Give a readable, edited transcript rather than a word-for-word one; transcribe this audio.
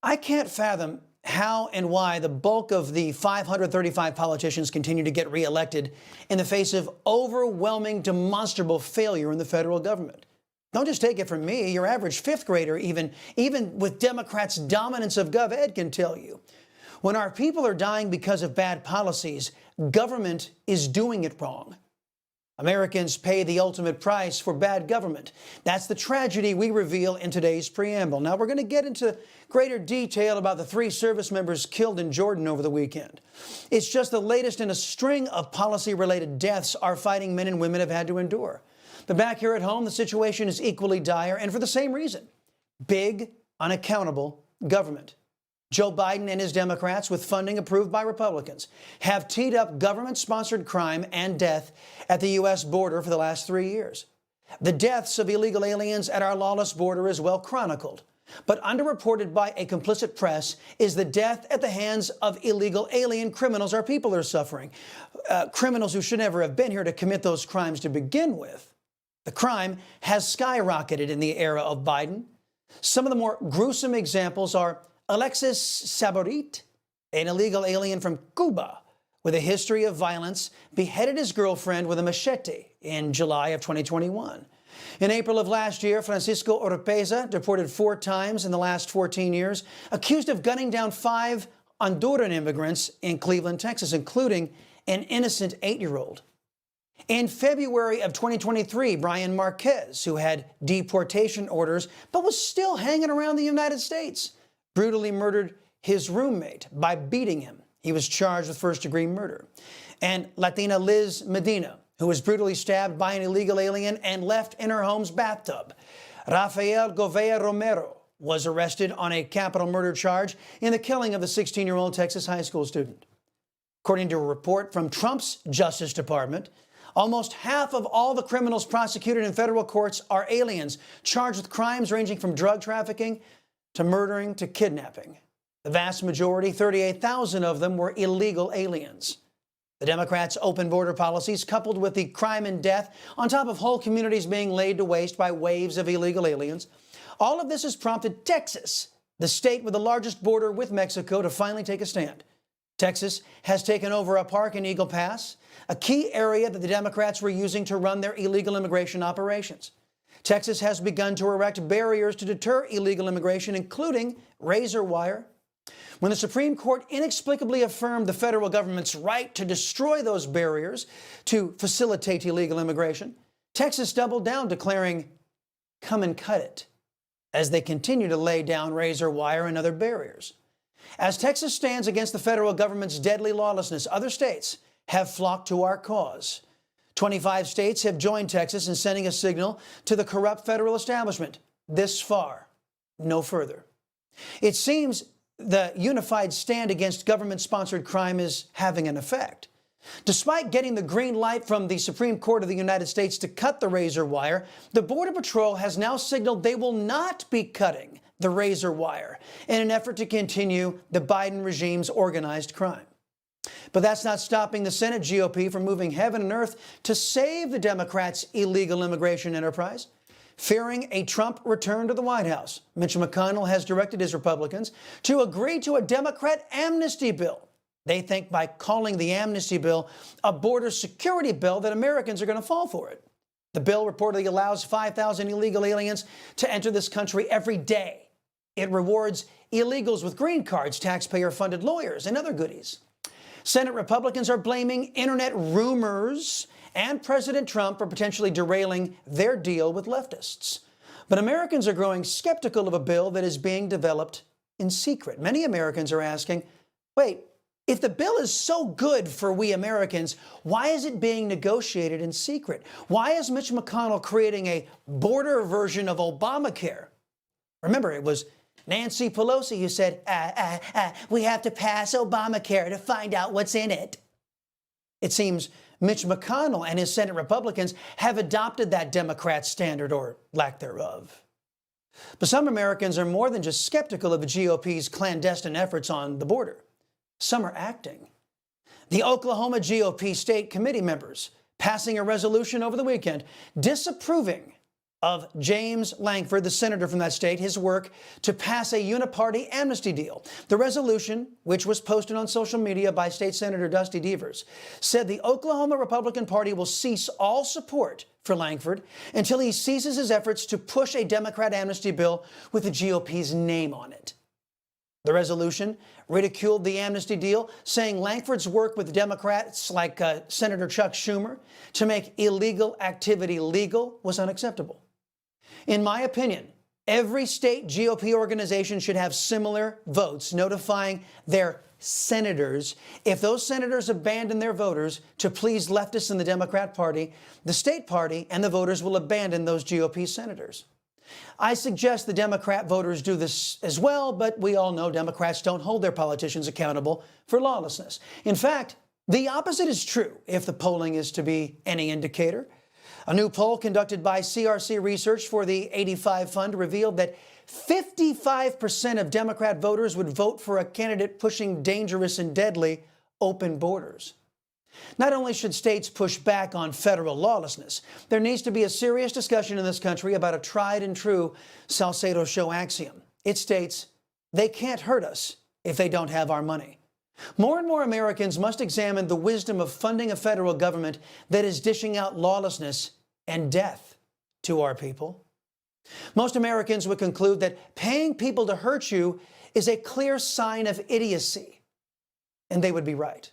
I can't fathom how and why the bulk of the 535 politicians continue to get reelected in the face of overwhelming, demonstrable failure in the federal government. Don't just take it from me. Your average fifth grader, even with Democrats' dominance of Gov Ed, can tell you. When our people are dying because of bad policies, government is doing it wrong. Americans pay the ultimate price for bad government. That's the tragedy we reveal in today's preamble. Now, we're going to get into greater detail about the 3 service members killed in Jordan over the weekend. It's just the latest in a string of policy-related deaths our fighting men and women have had to endure. But back here at home, the situation is equally dire, and for the same reason: big, unaccountable government. Joe Biden and his Democrats, with funding approved by Republicans, have teed up government-sponsored crime and death at the U.S. border for the last 3 years. The deaths of illegal aliens at our lawless border is well chronicled. But underreported by a complicit press is the death at the hands of illegal alien criminals our people are suffering. Criminals who should never have been here to commit those crimes to begin with. The crime has skyrocketed in the era of Biden. Some of the more gruesome examples are Alexis Saborit, an illegal alien from Cuba with a history of violence, beheaded his girlfriend with a machete in July of 2021. In April of last year, Francisco Oropeza, deported 4 times in the last 14 years, accused of gunning down 5 Honduran immigrants in Cleveland, Texas, including an innocent 8-year-old. In February of 2023, Brian Marquez, who had deportation orders but was still hanging around the United States, brutally murdered his roommate by beating him. He was charged with first-degree murder. And Latina Liz Medina, who was brutally stabbed by an illegal alien and left in her home's bathtub. Rafael Govea Romero was arrested on a capital murder charge in the killing of the 16-year-old Texas high school student. According to a report from Trump's Justice Department, almost half of all the criminals prosecuted in federal courts are aliens charged with crimes ranging from drug trafficking to murdering to kidnapping. The vast majority, 38,000 of them, were illegal aliens. The Democrats' open border policies, coupled with the crime and death, on top of whole communities being laid to waste by waves of illegal aliens, all of this has prompted Texas, the state with the largest border with Mexico, to finally take a stand. Texas has taken over a park in Eagle Pass, a key area that the Democrats were using to run their illegal immigration operations. Texas has begun to erect barriers to deter illegal immigration, including razor wire. When the Supreme Court inexplicably affirmed the federal government's right to destroy those barriers to facilitate illegal immigration, Texas doubled down, declaring, "Come and cut it," as they continue to lay down razor wire and other barriers. As Texas stands against the federal government's deadly lawlessness, other states have flocked to our cause. 25 states have joined Texas in sending a signal to the corrupt federal establishment. This far, no further. It seems the unified stand against government-sponsored crime is having an effect. Despite getting the green light from the Supreme Court of the United States to cut the razor wire, the Border Patrol has now signaled they will not be cutting the razor wire in an effort to continue the Biden regime's organized crime. But that's not stopping the Senate GOP from moving heaven and earth to save the Democrats' illegal immigration enterprise. Fearing a Trump return to the White House, Mitch McConnell has directed his Republicans to agree to a Democrat amnesty bill. They think by calling the amnesty bill a border security bill that Americans are going to fall for it. The bill reportedly allows 5,000 illegal aliens to enter this country every day. It rewards illegals with green cards, taxpayer-funded lawyers, and other goodies. Senate Republicans are blaming internet rumors and President Trump for potentially derailing their deal with leftists. But Americans are growing skeptical of a bill that is being developed in secret. Many Americans are asking, wait, if the bill is so good for we Americans, why is it being negotiated in secret? Why is Mitch McConnell creating a border version of Obamacare? Remember, it was Nancy Pelosi who said, we have to pass Obamacare to find out what's in it. It seems Mitch McConnell and his Senate Republicans have adopted that Democrat standard, or lack thereof. But some Americans are more than just skeptical of the GOP's clandestine efforts on the border. Some are acting. The Oklahoma GOP state committee members passing a resolution over the weekend disapproving of James Lankford, the senator from that state, his work to pass a uniparty amnesty deal. The resolution, which was posted on social media by State Senator Dusty Devers, said the Oklahoma Republican Party will cease all support for Lankford until he ceases his efforts to push a Democrat amnesty bill with the GOP's name on it. The resolution ridiculed the amnesty deal, saying Lankford's work with Democrats like Senator Chuck Schumer to make illegal activity legal was unacceptable. In my opinion, every state GOP organization should have similar votes notifying their senators. If those senators abandon their voters to please leftists in the Democrat Party, the state party and the voters will abandon those GOP senators. I suggest the Democrat voters do this as well, but we all know Democrats don't hold their politicians accountable for lawlessness. In fact, the opposite is true if the polling is to be any indicator. A new poll conducted by CRC Research for the 85 Fund revealed that 55% of Democrat voters would vote for a candidate pushing dangerous and deadly open borders. Not only should states push back on federal lawlessness, there needs to be a serious discussion in this country about a tried and true Salcedo Show axiom. It states, they can't hurt us if they don't have our money. More and more Americans must examine the wisdom of funding a federal government that is dishing out lawlessness and death to our people. Most Americans would conclude that paying people to hurt you is a clear sign of idiocy, and they would be right.